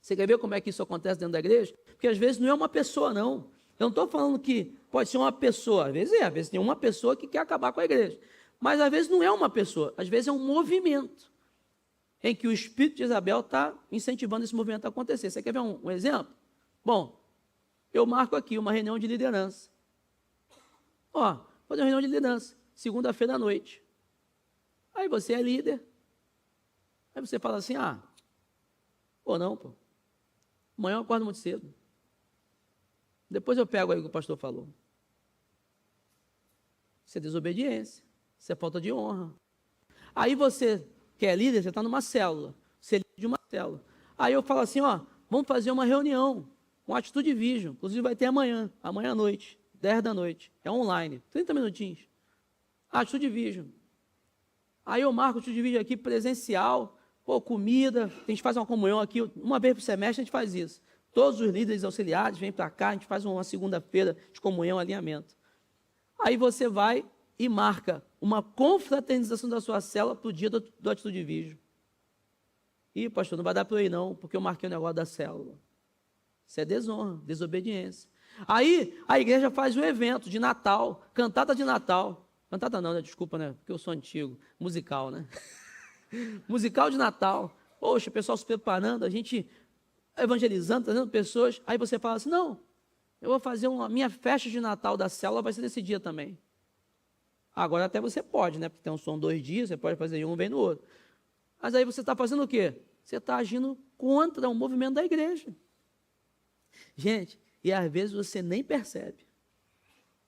Você quer ver como é que isso acontece dentro da igreja? Porque às vezes não é uma pessoa, não. Eu não estou falando que pode ser uma pessoa, às vezes tem uma pessoa que quer acabar com a igreja. Mas às vezes não é uma pessoa, às vezes é um movimento em que o espírito de Jezabel está incentivando esse movimento a acontecer. Você quer ver um exemplo? Bom, eu marco aqui uma reunião de liderança. Ó, fazer uma reunião de liderança, segunda-feira à noite. Aí você é líder. Aí você fala assim, pô. Amanhã eu acordo muito cedo. Depois eu pego aí o que o pastor falou. Isso é desobediência. Isso é falta de honra. Aí você, que é líder, você está numa célula. Você é líder de uma célula. Aí eu falo assim, vamos fazer uma reunião com Atitude Vision. Inclusive vai ter amanhã à noite, 10 da noite. É online, 30 minutinhos. Atitude Vision. Aí eu marco Atitude Vision aqui presencial, comida, a gente faz uma comunhão aqui, uma vez por semestre a gente faz isso. Todos os líderes auxiliares vêm para cá, a gente faz uma segunda-feira de comunhão, alinhamento. Aí você vai e marca uma confraternização da sua célula para o dia do Atitude Vídeo. Ih, pastor, não vai dar para eu ir não, porque eu marquei o negócio da célula. Isso é desonra, desobediência. Aí a igreja faz um evento de Natal, cantada de Natal. Cantada não, né? Desculpa, né? Porque eu sou antigo. Musical, né? Musical de Natal. Poxa, o pessoal se preparando, a gente evangelizando, trazendo pessoas. Aí você fala assim, não, eu vou fazer a minha festa de Natal da célula, vai ser nesse dia também. Agora até você pode, né? Porque são 2 dias, você pode fazer um, vem no outro. Mas aí você está fazendo o quê? Você está agindo contra o movimento da igreja. Gente, e às vezes você nem percebe.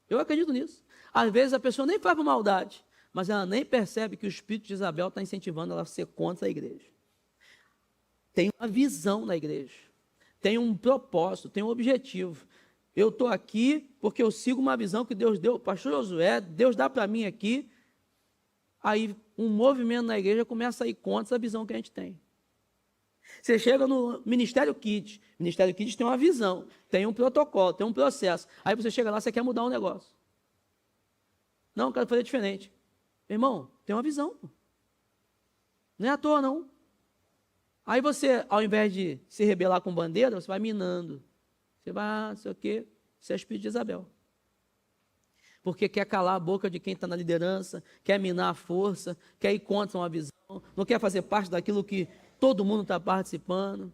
Eu acredito nisso. Às vezes a pessoa nem faz por maldade, mas ela nem percebe que o espírito de Isabel está incentivando ela a ser contra a igreja. Tem uma visão na igreja, tem um propósito, tem um objetivo. Eu estou aqui porque eu sigo uma visão que Deus deu. Pastor Josué, Deus dá para mim aqui. Aí um movimento na igreja começa a ir contra essa visão que a gente tem. Você chega no Ministério Kids. O Ministério Kids tem uma visão, tem um protocolo, tem um processo. Aí você chega lá, você quer mudar um negócio. Não, eu quero fazer diferente. Irmão, tem uma visão. Não é à toa, não. Aí você, ao invés de se rebelar com bandeira, você vai minando. Você vai, não sei o quê, você é espírito de Isabel. Porque quer calar a boca de quem está na liderança, quer minar a força, quer ir contra uma visão, não quer fazer parte daquilo que todo mundo está participando.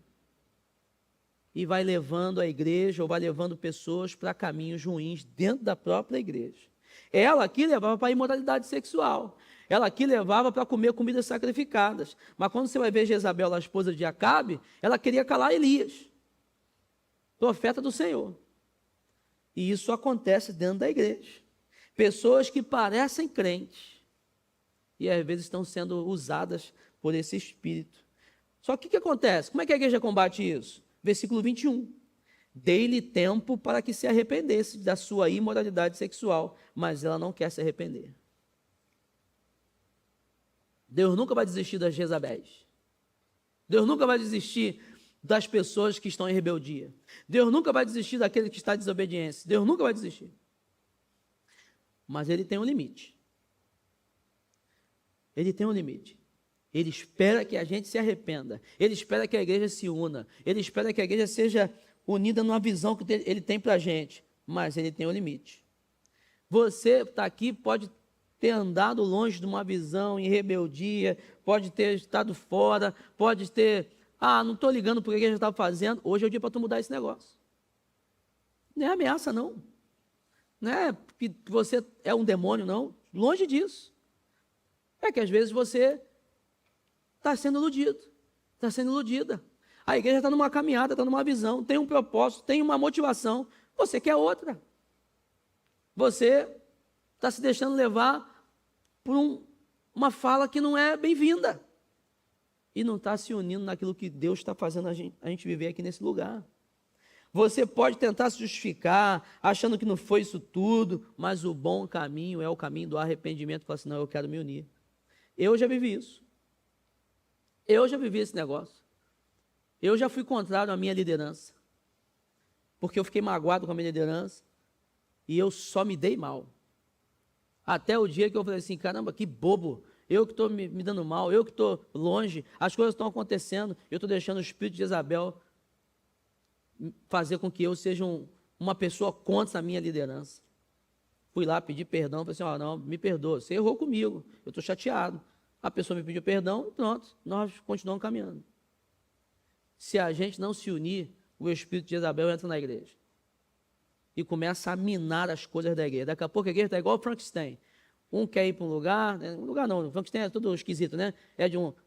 E vai levando a igreja, ou vai levando pessoas para caminhos ruins dentro da própria igreja. Ela aqui levava para a imoralidade sexual. Ela aqui levava para comer comidas sacrificadas. Mas quando você vai ver Jezabel, a esposa de Acabe, ela queria calar Elias, profeta do Senhor. E isso acontece dentro da igreja. Pessoas que parecem crentes e às vezes estão sendo usadas por esse espírito. Só que o que acontece? Como é que a igreja combate isso? Versículo 21. Dei-lhe tempo para que se arrependesse da sua imoralidade sexual, mas ela não quer se arrepender. Deus nunca vai desistir das Jezabéis. Deus nunca vai desistir das pessoas que estão em rebeldia. Deus nunca vai desistir daquele que está em desobediência. Deus nunca vai desistir. Mas ele tem um limite. Ele tem um limite. Ele espera que a gente se arrependa. Ele espera que a igreja se una. Ele espera que a igreja seja unida numa visão que ele tem para a gente. Mas ele tem um limite. Você está aqui, pode ter andado longe de uma visão em rebeldia, pode ter estado fora, pode ter... não estou ligando porque a igreja está fazendo. Hoje é o dia para tu mudar esse negócio. Não é ameaça, não. Não é que você é um demônio, não. Longe disso. É que às vezes você está sendo iludido, está sendo iludida. A igreja está numa caminhada, está numa visão, tem um propósito, tem uma motivação. Você quer outra. Você está se deixando levar por uma fala que não é bem-vinda. E não está se unindo naquilo que Deus está fazendo a gente viver aqui nesse lugar. Você pode tentar se justificar, achando que não foi isso tudo, mas o bom caminho é o caminho do arrependimento. Falar assim, não, eu quero me unir. Eu já vivi isso. Eu já vivi esse negócio. Eu já fui contrário à minha liderança. Porque eu fiquei magoado com a minha liderança e eu só me dei mal. Até o dia que eu falei assim, caramba, que bobo. Eu que estou me dando mal, eu que estou longe, as coisas estão acontecendo, eu estou deixando o espírito de Jezabel fazer com que eu seja uma pessoa contra a minha liderança. Fui lá pedir perdão, falei assim, não, me perdoa, você errou comigo, eu estou chateado. A pessoa me pediu perdão, pronto, nós continuamos caminhando. Se a gente não se unir, o espírito de Jezabel entra na igreja e começa a minar as coisas da igreja. Daqui a pouco a igreja está igual o Frankenstein. Um quer ir para um lugar não, o Frankenstein é tudo esquisito, né?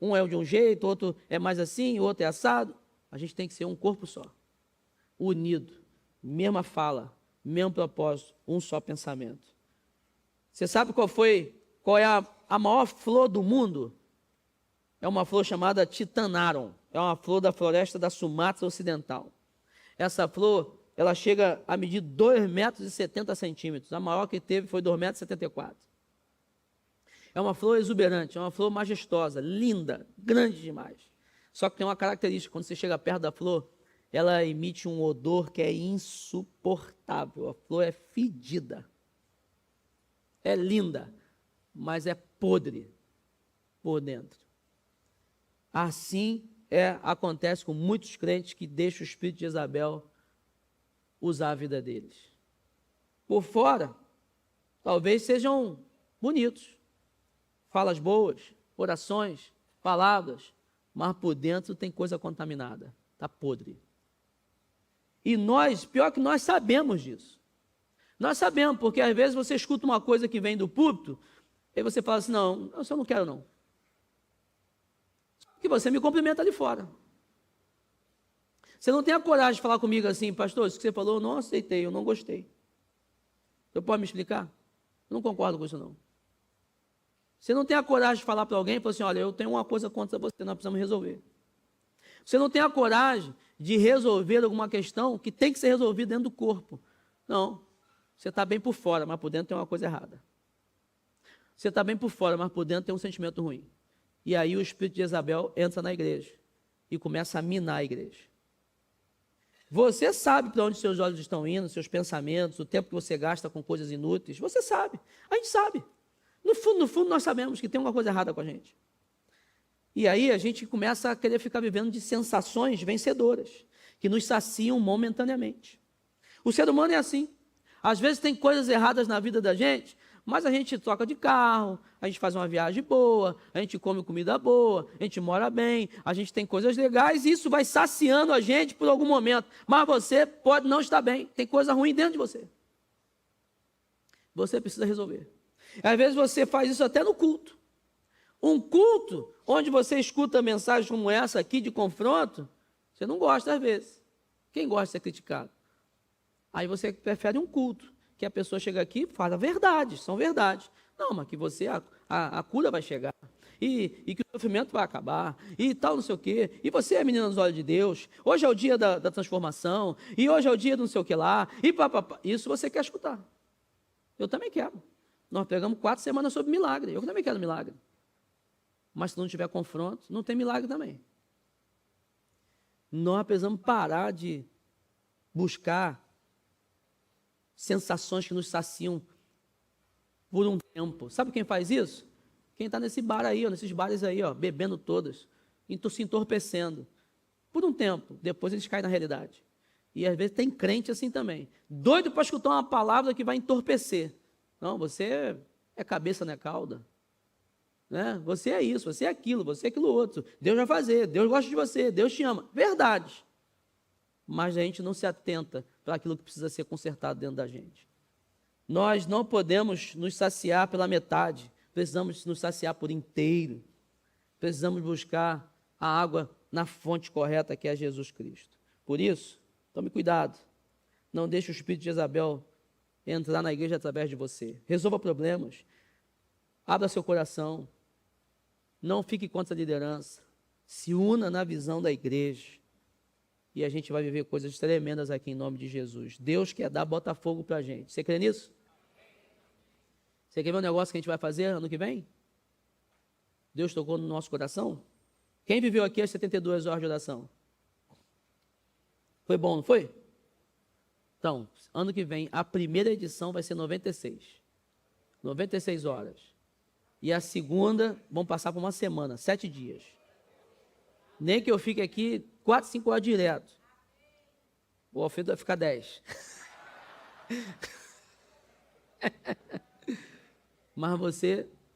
Um é de um jeito, outro é mais assim, o outro é assado. A gente tem que ser um corpo só, unido, mesma fala, mesmo propósito, um só pensamento. Você sabe qual é a maior flor do mundo? É uma flor chamada Titanaron. É uma flor da floresta da Sumatra Ocidental. Essa flor, ela chega a medir 2,70 metros. A maior que teve foi 2,74 metros. É uma flor exuberante, é uma flor majestosa, linda, grande demais. Só que tem uma característica, quando você chega perto da flor, ela emite um odor que é insuportável. A flor é fedida. É linda, mas é podre por dentro. Assim acontece com muitos crentes que deixam o espírito de Jezabel usar a vida deles. Por fora, talvez sejam bonitos, falas boas, orações, palavras, mas por dentro tem coisa contaminada, está podre. E nós, pior que nós sabemos disso. Nós sabemos, porque às vezes você escuta uma coisa que vem do púlpito, e você fala assim, não, eu não quero não. Que você me cumprimenta ali fora. Você não tem a coragem de falar comigo assim, pastor, isso que você falou, eu não aceitei, eu não gostei. Você pode me explicar? Eu não concordo com isso não. Você não tem a coragem de falar para alguém, falar assim, olha, eu tenho uma coisa contra você, nós precisamos resolver. Você não tem a coragem de resolver alguma questão que tem que ser resolvida dentro do corpo. Não, você está bem por fora, mas por dentro tem uma coisa errada. Você está bem por fora, mas por dentro tem um sentimento ruim. E aí o espírito de Jezabel entra na igreja e começa a minar a igreja. Você sabe para onde seus olhos estão indo, seus pensamentos, o tempo que você gasta com coisas inúteis. Você sabe, a gente sabe. No fundo, nós sabemos que tem uma coisa errada com a gente. E aí a gente começa a querer ficar vivendo de sensações vencedoras, que nos saciam momentaneamente. O ser humano é assim. Às vezes tem coisas erradas na vida da gente, mas a gente troca de carro, a gente faz uma viagem boa, a gente come comida boa, a gente mora bem, a gente tem coisas legais, e isso vai saciando a gente por algum momento. Mas você pode não estar bem, tem coisa ruim dentro de você. Você precisa resolver. Às vezes você faz isso até no culto. Um culto onde você escuta mensagens como essa aqui de confronto, você não gosta às vezes. Quem gosta de ser criticado? Aí você prefere um culto, que a pessoa chega aqui e fala verdades, são verdades. Não, mas que você, a cura vai chegar, e que o sofrimento vai acabar, e tal, não sei o quê. E você é menina nos olhos de Deus, hoje é o dia da transformação, e hoje é o dia do não sei o que lá, e papapá. Isso você quer escutar. Eu também quero. Nós pegamos 4 semanas sobre milagre, eu também quero milagre. Mas se não tiver confronto, não tem milagre também. Nós precisamos parar de buscar sensações que nos saciam por um tempo. Sabe quem faz isso? Quem está nesse bar aí, ó, nesses bares aí, ó, bebendo todas, se entorpecendo. Por um tempo, depois eles caem na realidade. E às vezes tem crente assim também. Doido para escutar uma palavra que vai entorpecer. Não, você é cabeça, não é cauda. Né? Você é isso, você é aquilo, você é aquilo outro. Deus vai fazer, Deus gosta de você, Deus te ama. Verdade. Mas a gente não se atenta para aquilo que precisa ser consertado dentro da gente. Nós não podemos nos saciar pela metade, precisamos nos saciar por inteiro. Precisamos buscar a água na fonte correta, que é Jesus Cristo. Por isso, tome cuidado. Não deixe o espírito de Jezabel entrar na igreja através de você. Resolva problemas. Abra seu coração. Não fique contra a liderança. Se una na visão da igreja. E a gente vai viver coisas tremendas aqui em nome de Jesus. Deus quer dar Botafogo para a gente. Você crê nisso? Você quer ver um negócio que a gente vai fazer ano que vem? Deus tocou no nosso coração? Quem viveu aqui as 72 horas de oração? Foi bom, não foi? Então, ano que vem, a primeira edição vai ser 96. 96 horas. E a segunda, vamos passar por uma semana, 7 dias. Nem que eu fique aqui 4, 5 horas direto. O Alfredo vai ficar 10. Mas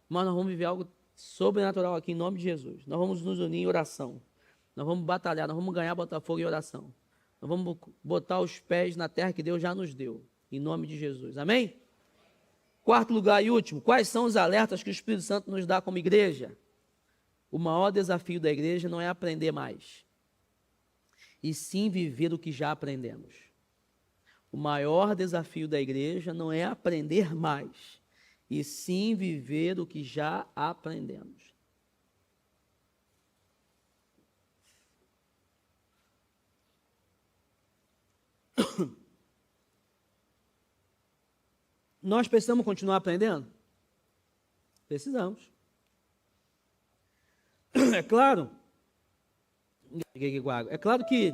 nós vamos viver algo sobrenatural aqui em nome de Jesus. Nós vamos nos unir em oração. Nós vamos batalhar, nós vamos ganhar Botafogo em oração. Nós vamos botar os pés na terra que Deus já nos deu. Em nome de Jesus. Amém? 4º lugar e último, quais são os alertas que o Espírito Santo nos dá como igreja? O maior desafio da igreja não é aprender mais, e sim viver o que já aprendemos. O maior desafio da igreja não é aprender mais, e sim viver o que já aprendemos. Nós precisamos continuar aprendendo? Precisamos. É claro que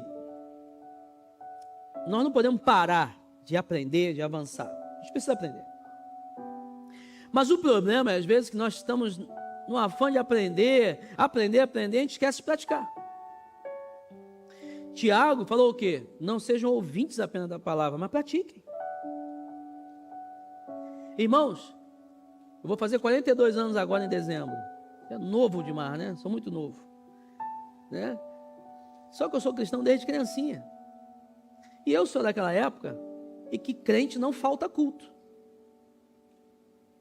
nós não podemos parar de aprender, de avançar. A gente precisa aprender. Mas o problema é, às vezes, que nós estamos no afã de aprender, a gente esquece de praticar. Tiago falou o quê? Não sejam ouvintes apenas da palavra, mas pratiquem. Irmãos, eu vou fazer 42 anos agora em dezembro. É novo demais, né? Sou muito novo, né? Só que eu sou cristão desde criancinha. E eu sou daquela época em que crente não falta culto.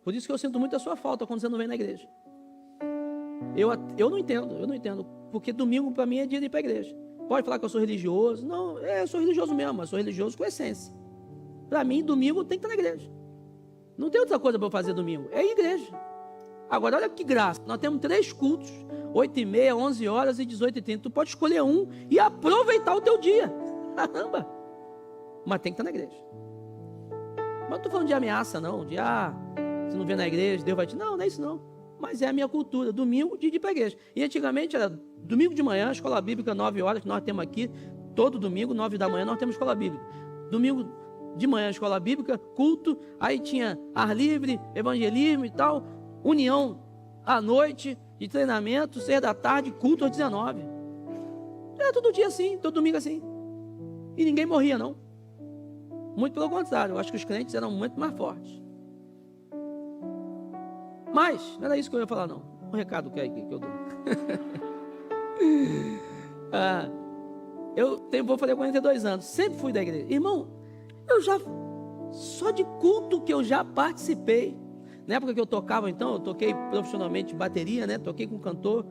Por isso que eu sinto muito a sua falta quando você não vem na igreja. Eu não entendo. Porque domingo para mim é dia de ir para a igreja. Pode falar que eu sou religioso. Não, eu sou religioso mesmo, mas sou religioso com essência. Para mim, domingo tem que estar na igreja. Não tem outra coisa para eu fazer domingo. É igreja. Agora, olha que graça. Nós temos 3 cultos. 8h30, 11 horas e 18h30. Tu pode escolher um e aproveitar o teu dia. Caramba. Mas tem que estar na igreja. Mas não estou falando de ameaça, não. De, se não vier na igreja, Deus vai te... Não, não é isso não. Mas é a minha cultura. Domingo, de ir para a igreja. E antigamente era domingo de manhã, escola bíblica, 9 horas, que nós temos aqui. Todo domingo, 9 da manhã, nós temos escola bíblica. Domingo de manhã, escola bíblica, culto. Aí tinha ar livre, evangelismo e tal. União à noite, de treinamento, 6 da tarde, culto às 19. Era todo dia assim, todo domingo assim. E ninguém morria, não. Muito pelo contrário, eu acho que os crentes eram muito mais fortes. Mas, não era isso que eu ia falar, não. Um recado que eu dou. Vou fazer 42 anos, sempre fui da igreja. Irmão, só de culto que eu já participei. Na época que eu tocava, então, eu toquei profissionalmente bateria, né? Toquei com cantor,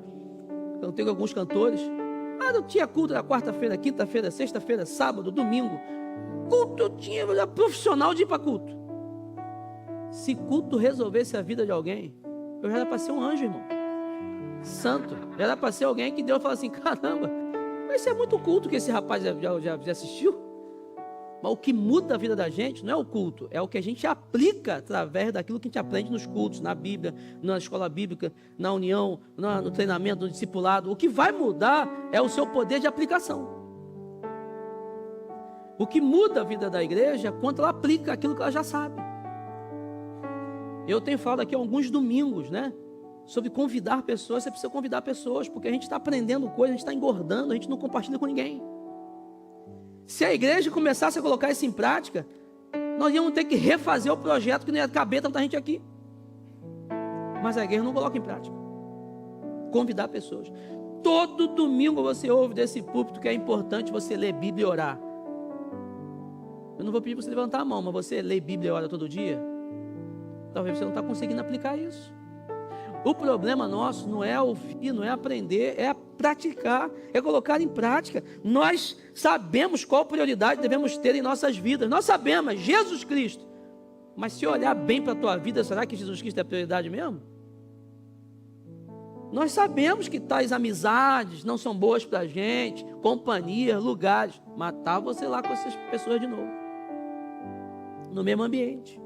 cantei com alguns cantores. Eu tinha culto na quarta-feira, quinta-feira, sexta-feira, sábado, domingo. Culto eu era profissional de ir para culto. Se culto resolvesse a vida de alguém, eu já era para ser um anjo, irmão. Santo. Já era para ser alguém que Deus fala assim, caramba, mas isso é muito culto que esse rapaz já assistiu. Mas o que muda a vida da gente não é o culto, é o que a gente aplica através daquilo que a gente aprende nos cultos, na Bíblia, na escola bíblica, na união, no treinamento, no discipulado. O que vai mudar é o seu poder de aplicação. O que muda a vida da igreja é quando ela aplica aquilo que ela já sabe. Eu tenho falado aqui alguns domingos, né? Sobre convidar pessoas. Você precisa convidar pessoas, porque a gente está aprendendo coisas, a gente está engordando, a gente não compartilha com ninguém. Se a igreja começasse a colocar isso em prática, nós íamos ter que refazer o projeto que não ia caber tanta gente aqui. Mas a igreja não coloca em prática. Convidar pessoas. Todo domingo você ouve desse púlpito que é importante você ler Bíblia e orar. Eu não vou pedir para você levantar a mão, mas você lê Bíblia e ora todo dia? Talvez você não está conseguindo aplicar isso. O problema nosso não é ouvir, não é aprender, é praticar, é colocar em prática. Nós sabemos qual prioridade devemos ter em nossas vidas. Nós sabemos, Jesus Cristo. Mas se olhar bem para a tua vida, será que Jesus Cristo é a prioridade mesmo? Nós sabemos que tais amizades não são boas para a gente, companhia, lugares. Matar você lá com essas pessoas de novo. No mesmo ambiente.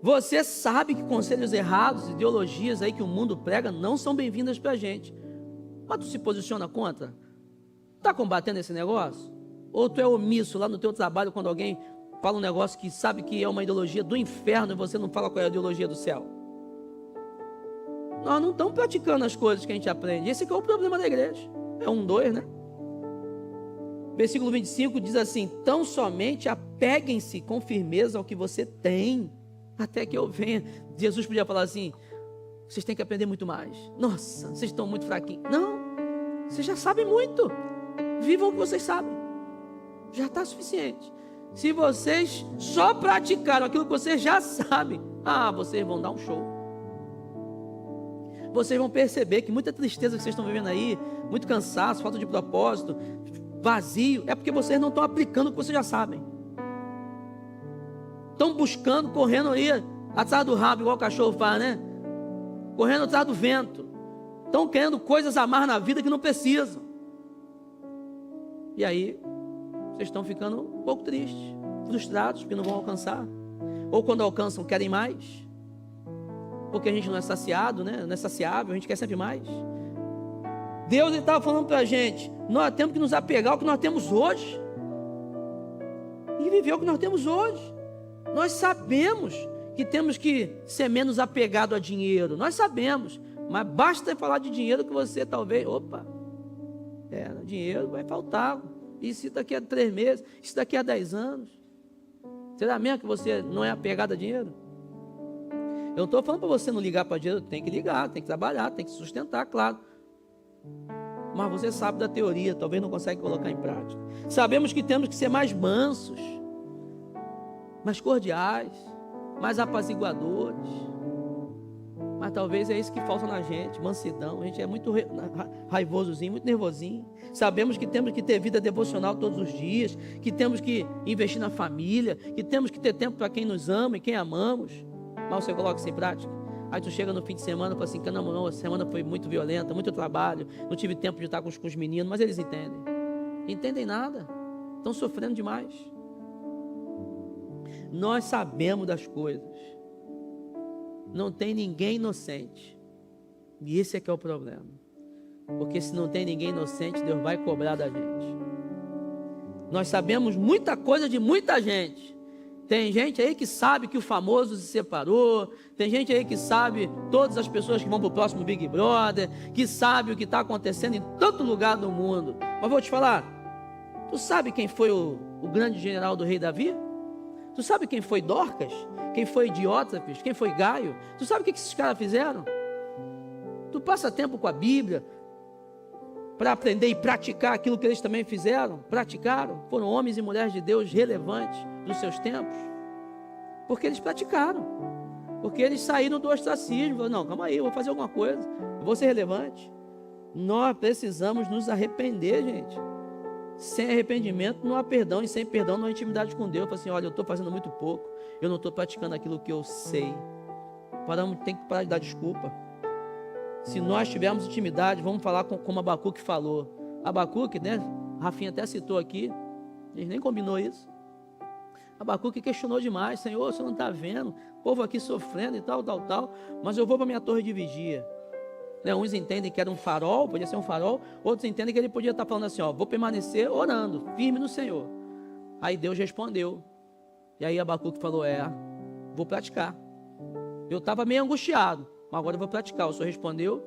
Você sabe que conselhos errados, ideologias aí que o mundo prega não são bem-vindas para a gente. Mas tu se posiciona contra? Está combatendo esse negócio? Ou tu é omisso lá no teu trabalho quando alguém fala um negócio que sabe que é uma ideologia do inferno e você não fala qual é a ideologia do céu? Nós não estamos praticando as coisas que a gente aprende. Esse aqui é o problema da igreja. É 2, né? Versículo 25 diz assim: tão somente apeguem-se com firmeza ao que você tem, até que eu venha. Jesus podia falar assim: vocês têm que aprender muito mais. Nossa, vocês estão muito fraquinhos. Não, vocês já sabem muito. Vivam o que vocês sabem. Já está suficiente. Se vocês só praticaram aquilo que vocês já sabem, vocês vão dar um show. Vocês vão perceber que muita tristeza que vocês estão vivendo aí, muito cansaço, falta de propósito, vazio, é porque vocês não estão aplicando o que vocês já sabem. Estão buscando, correndo aí atrás do rabo, igual o cachorro faz, né? Correndo atrás do vento. Estão querendo coisas a mais na vida que não precisam. E aí, vocês estão ficando um pouco tristes, frustrados, porque não vão alcançar. Ou quando alcançam, querem mais. Porque a gente não é saciado, né? Não é saciável, a gente quer sempre mais. Deus estava falando para a gente: nós temos que nos apegar ao que nós temos hoje. E viver o que nós temos hoje. Nós sabemos que temos que ser menos apegado a dinheiro. Nós sabemos, mas basta falar de dinheiro que você talvez, dinheiro vai faltar. Isso daqui a 3 meses, isso daqui a 10 anos. Será mesmo que você não é apegado a dinheiro? Eu não estou falando para você não ligar para dinheiro, tem que ligar, tem que trabalhar, tem que sustentar, claro. Mas você sabe da teoria, talvez não consegue colocar em prática. Sabemos que temos que ser mais mansos, mais cordiais, mais apaziguadores. Mas talvez é isso que falta na gente, mansidão. A gente é muito raivosozinho, muito nervosinho. Sabemos que temos que ter vida devocional todos os dias, que temos que investir na família, que temos que ter tempo para quem nos ama e quem amamos. Mas você coloca isso em prática. Aí tu chega no fim de semana e fala assim, não, a semana foi muito violenta, muito trabalho, não tive tempo de estar com os meninos, mas eles entendem. Entendem nada, estão sofrendo demais. Nós sabemos das coisas. Não tem ninguém inocente. E esse é que é o problema. Porque se não tem ninguém inocente, Deus vai cobrar da gente. Nós sabemos muita coisa de muita gente. Tem gente aí que sabe que o famoso se separou. Tem gente aí que sabe todas as pessoas que vão para o próximo Big Brother, que sabe o que está acontecendo em tanto lugar do mundo. Mas vou te falar, tu sabe quem foi o grande general do rei Davi? Tu sabe quem foi Dorcas? Quem foi Diótrefes? Quem foi Gaio? Tu sabe o que esses caras fizeram? Tu passa tempo com a Bíblia para aprender e praticar aquilo que eles também fizeram, praticaram, foram homens e mulheres de Deus relevantes dos seus tempos, porque eles praticaram, porque eles saíram do ostracismo, falaram, não, calma aí, eu vou fazer alguma coisa, eu vou ser relevante. Nós precisamos nos arrepender, gente. Sem arrependimento não há perdão, e sem perdão não há intimidade com Deus. Eu falo assim, olha, eu estou fazendo muito pouco, eu não estou praticando aquilo que eu sei. Tem que parar de dar desculpa. Se nós tivermos intimidade, vamos falar como Abacuque falou. Abacuque, né? Rafinha até citou aqui, a gente nem combinou isso. Abacuque questionou demais, Senhor, você não está vendo, o povo aqui sofrendo e tal, mas eu vou para minha torre de vigia. Né? Uns entendem que era um farol, podia ser um farol, outros entendem que ele podia estar falando assim, vou permanecer orando, firme no Senhor. Aí Deus respondeu, e aí Abacuque falou, vou praticar. Eu estava meio angustiado, mas agora eu vou praticar. O Senhor respondeu,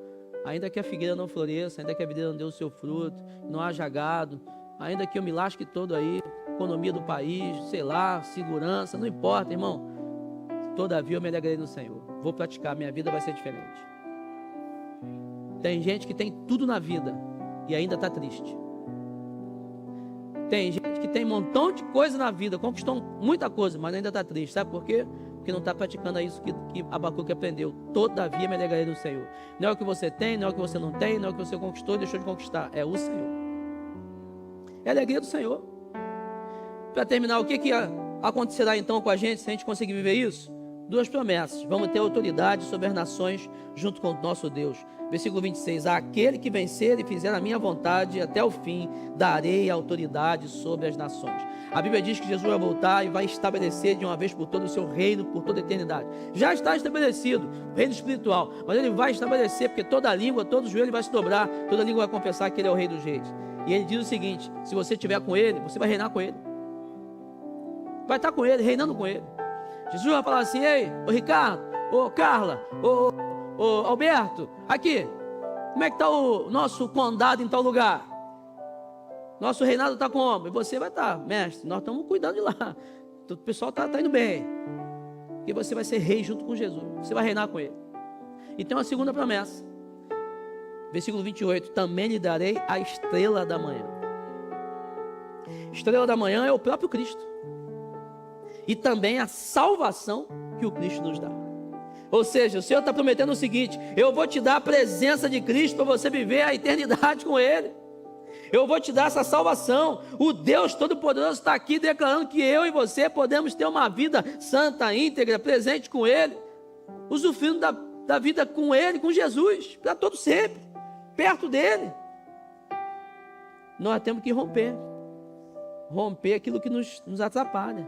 ainda que a figueira não floresça, ainda que a videira não dê o seu fruto, não haja gado, ainda que eu me lasque todo aí, economia do país, sei lá, segurança, não importa, irmão. Todavia eu me alegrei no Senhor. Vou praticar, minha vida vai ser diferente. Tem gente que tem tudo na vida e ainda está triste. Tem gente que tem um montão de coisa na vida, conquistou muita coisa, mas ainda está triste. Sabe por quê? Porque não está praticando isso que Abacuque aprendeu. Todavia me alegrarei no Senhor. Não é o que você tem, não é o que você não tem, não é o que você conquistou e deixou de conquistar. É o Senhor. É a alegria do Senhor. Para terminar, o que acontecerá então com a gente se a gente conseguir viver isso? 2 promessas. Vamos ter autoridade sobre as nações junto com o nosso Deus. Versículo 26. Àquele que vencer e fizer a minha vontade até o fim, darei autoridade sobre as nações. A Bíblia diz que Jesus vai voltar e vai estabelecer de uma vez por todas o seu reino por toda a eternidade. Já está estabelecido, o reino espiritual, mas ele vai estabelecer porque toda língua, todo joelho vai se dobrar, toda língua vai confessar que ele é o rei dos reis. E ele diz o seguinte, se você estiver com ele, você vai reinar com ele. Vai estar com ele, reinando com ele. Jesus vai falar assim, ei, ô Ricardo, ô Carla, ô Alberto, aqui, como é que está o nosso condado em tal lugar? Nosso reinado está como? E você vai estar, mestre, nós estamos cuidando de lá. O pessoal está indo bem. E você vai ser rei junto com Jesus. Você vai reinar com ele. E tem uma segunda promessa. Versículo 28. Também lhe darei a estrela da manhã. Estrela da manhã é o próprio Cristo. E também a salvação que o Cristo nos dá. Ou seja, o Senhor está prometendo o seguinte: eu vou te dar a presença de Cristo para você viver a eternidade com Ele. Eu vou te dar essa salvação. O Deus Todo-Poderoso está aqui declarando que eu e você podemos ter uma vida santa, íntegra, presente com Ele, usufruindo da vida com Ele, com Jesus, para todo sempre, perto dEle. Nós temos que romper aquilo que nos atrapalha.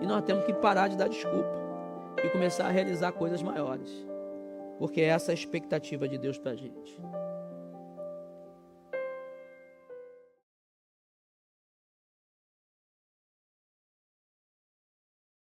E nós temos que parar de dar desculpa e começar a realizar coisas maiores, porque essa é a expectativa de Deus para a gente.